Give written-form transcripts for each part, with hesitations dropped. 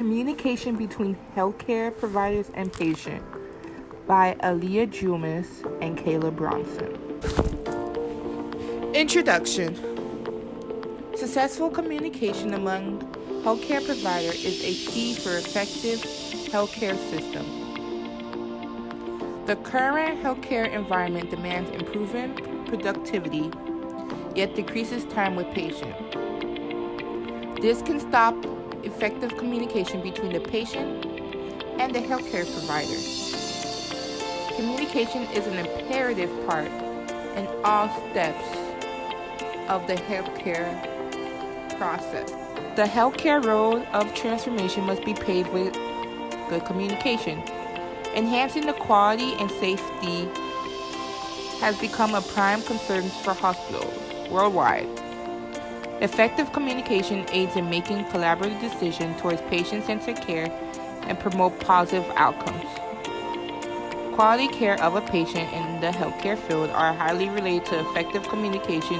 Communication between healthcare providers and patients by Aaliyah Jumas and Kayla Bronson. Introduction. Successful communication among healthcare providers is a key for effective healthcare system. The current healthcare environment demands improving productivity, yet decreases time with patients. This can stop effective communication between the patient and the healthcare provider. Communication is an imperative part in all steps of the healthcare process. The healthcare road of transformation must be paved with good communication. Enhancing the quality and safety has become a prime concern for hospitals worldwide. Effective communication aids in making collaborative decisions towards patient-centered care and promote positive outcomes. Quality care of a patient in the healthcare field are highly related to effective communication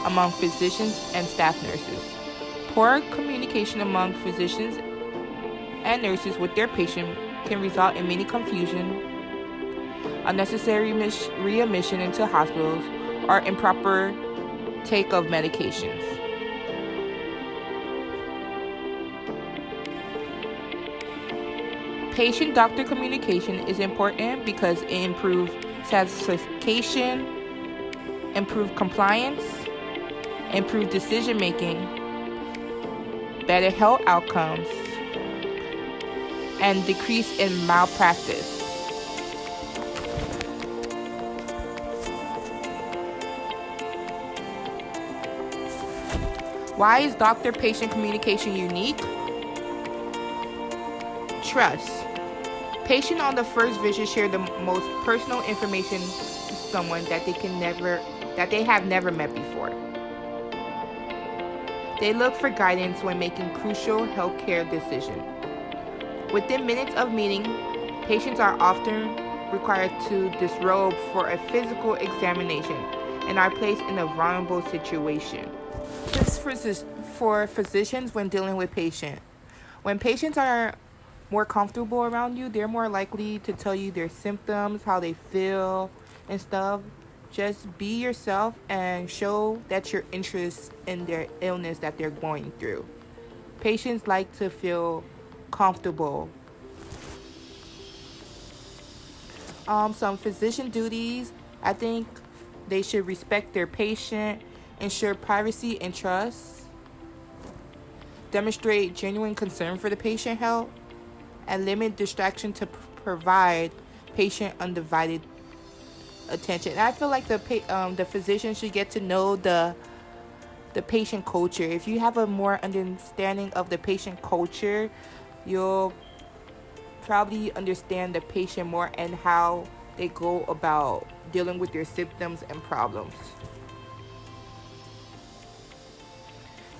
among physicians and staff nurses. Poor communication among physicians and nurses with their patient can result in many confusion, unnecessary readmission into hospitals, or improper take of medications. Patient-doctor communication is important because it improves satisfaction, improves compliance, improves decision-making, better health outcomes, and decrease in malpractice. Why is doctor-patient communication unique? Trust. Patients on the first visit share the most personal information to someone that they have never met before. They look for guidance when making crucial healthcare decisions. Within minutes of meeting, patients are often required to disrobe for a physical examination and are placed in a vulnerable situation. This for physicians when dealing with patients. When patients are more comfortable around you, they're more likely to tell you their symptoms, how they feel, and stuff. Just be yourself and show that you're interested in their illness that they're going through. Patients like to feel comfortable. Some physician duties, I think they should respect their patient, ensure privacy and trust, demonstrate genuine concern for the patient health, and limit distraction to provide patient undivided attention. And I feel like the physician should get to know the patient culture. If you have a more understanding of the patient culture, you'll probably understand the patient more and how they go about dealing with their symptoms and problems.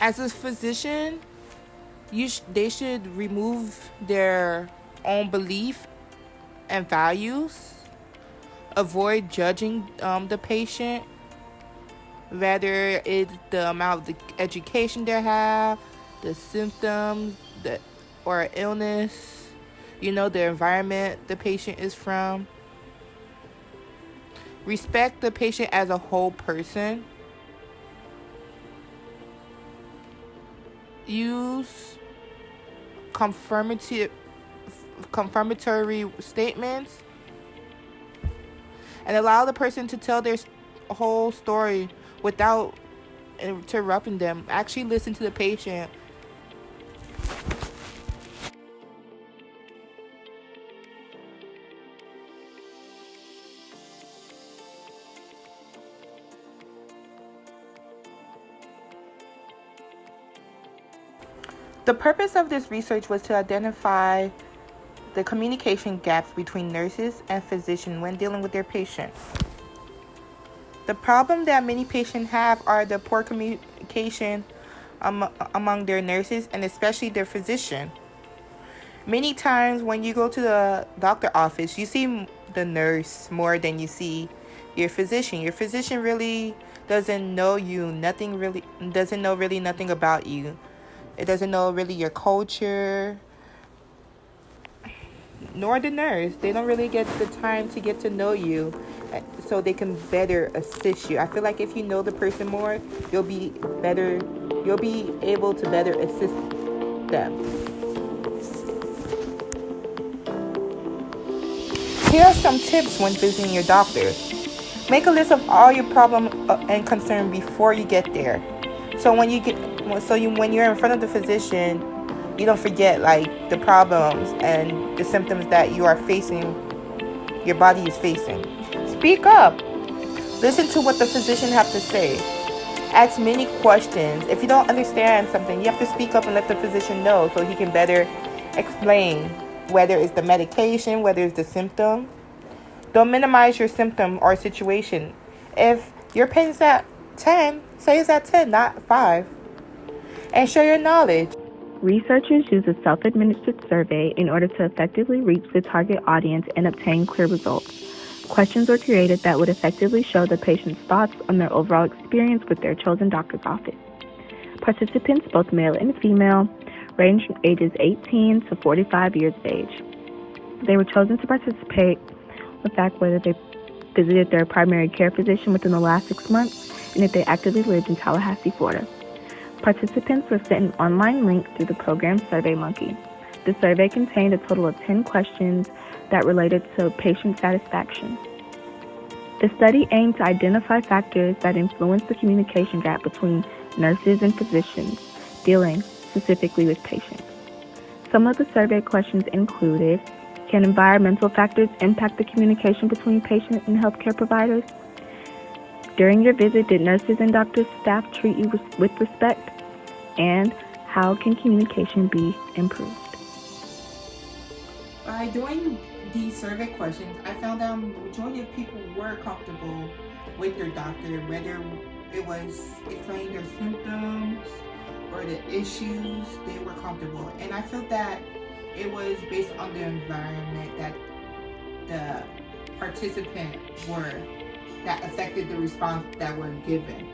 As a physician, they should remove their own belief and values, avoid judging the patient, whether it's the amount of the education they have, the symptoms, or illness, the environment the patient is from. Respect the patient as a whole person. Use confirmatory statements and allow the person to tell their whole story without interrupting them. Actually listen to the patient. The purpose of this research was to identify the communication gaps between nurses and physicians when dealing with their patients. The problem that many patients have are the poor communication among their nurses and especially their physician. Many times when you go to the doctor office, you see the nurse more than you see your physician. Your physician really doesn't know you, doesn't know really nothing about you. It doesn't know really your culture, nor the nurse. They don't really get the time to get to know you so they can better assist you. I feel like if you know the person more, you'll be able to better assist them. Here are some tips when visiting your doctor. Make a list of all your problems and concern before you get there. So when you're in front of the physician, you don't forget like the problems and the symptoms that you are facing, your body is facing. Speak up. Listen to what the physician have to say. Ask many questions. If you don't understand something, you have to speak up and let the physician know so he can better explain whether it's the medication, whether it's the symptom. Don't minimize your symptom or situation. If your pain's at 10, say it's at 10, not 5. And share your knowledge. Researchers use a self-administered survey in order to effectively reach the target audience and obtain clear results. Questions were created that would effectively show the patient's thoughts on their overall experience with their chosen doctor's office. Participants, both male and female, ranged from ages 18 to 45 years of age. They were chosen to participate with the fact whether they visited their primary care physician within the last 6 months and if they actively lived in Tallahassee, Florida. Participants were sent an online link through the program SurveyMonkey. The survey contained a total of 10 questions that related to patient satisfaction. The study aimed to identify factors that influence the communication gap between nurses and physicians dealing specifically with patients. Some of the survey questions included: can environmental factors impact the communication between patients and healthcare providers? During your visit, did nurses and doctor staff treat you with respect? And how can communication be improved? By doing these survey questions, I found out majority of people were comfortable with their doctor, whether it was explaining their symptoms or the issues, they were comfortable. And I feel that it was based on the environment that the participants were that affected the response that were given.